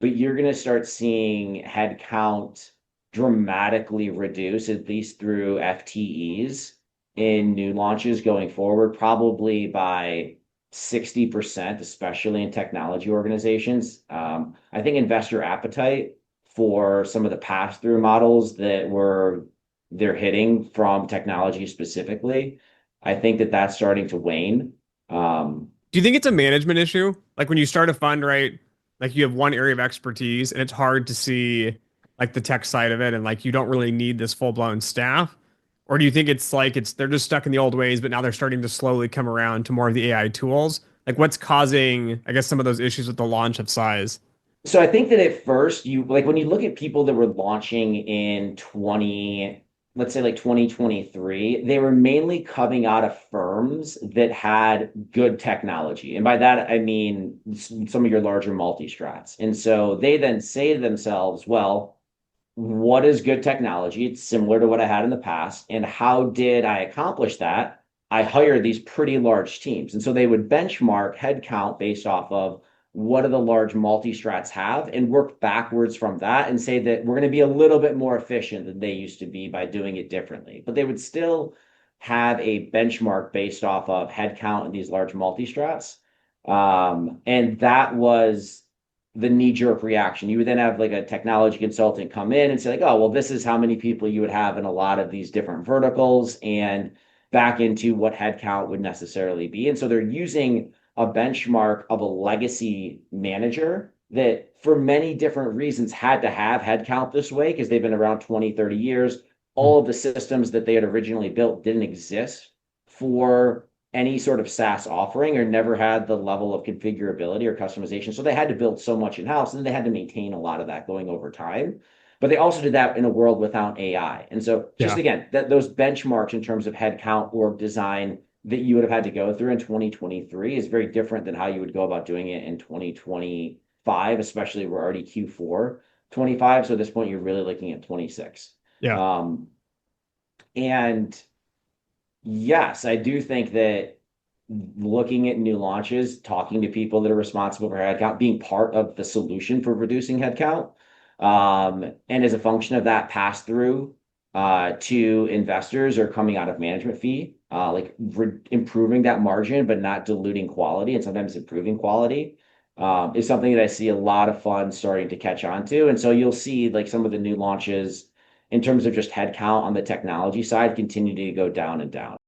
but you're going to start seeing headcount dramatically reduce, at least through FTEs in new launches going forward, probably by 60%, especially in technology organizations. I think investor appetite for some of the pass-through models they're hitting from technology specifically, I think that that's starting to wane. Um, Do you think it's a management issue? Like when you start a fund, right? Like you have one area of expertise and it's hard to see like the tech side of it and like you don't really need this full-blown staff? Or do you think it's like it's they're just stuck in the old ways, but now they're starting to slowly come around to more of the AI tools? Like what's causing, I guess, some of those issues with the launch of size? So I think that at first you like when you look at people that were launching in 20, let's say like 2023, they were mainly coming out of firms that had good technology. And by that I mean some of your larger multi-strats. And so they then say to themselves, well, what is good technology? It's similar to what I had in the past. And how did I accomplish that? I hired these pretty large teams. And so they would benchmark headcount based off of what do the large multi-strats have and work backwards from that and say that we're going to be a little bit more efficient than they used to be by doing it differently. But they would still have a benchmark based off of headcount in these large multi-strats. And that was the knee-jerk reaction. You would then have like a technology consultant come in and say, like, oh, well, this is how many people you would have in a lot of these different verticals and back into what headcount would necessarily be. And so they're using a benchmark of a legacy manager that for many different reasons had to have headcount this way because they've been around 20, 30 years. Hmm. All of the systems that they had originally built didn't exist for any sort of SaaS offering or never had the level of configurability or customization. So they had to build so much in-house and they had to maintain a lot of that going over time. But they also did that in a world without AI. And so just Yeah. again, those benchmarks in terms of headcount or design that you would have had to go through in 2023 is very different than how you would go about doing it in 2025, especially we're already Q4 25. So at this point, you're really looking at 26. Yeah. Um, and yes, I do think that looking at new launches, talking to people that are responsible for headcount, being part of the solution for reducing headcount, and as a function of that pass through to investors or coming out of management fee, like improving that margin, but not diluting quality and sometimes improving quality, is something that I see a lot of funds starting to catch on to. And so you'll see like some of the new launches in terms of just headcount on the technology side continue to go down and down.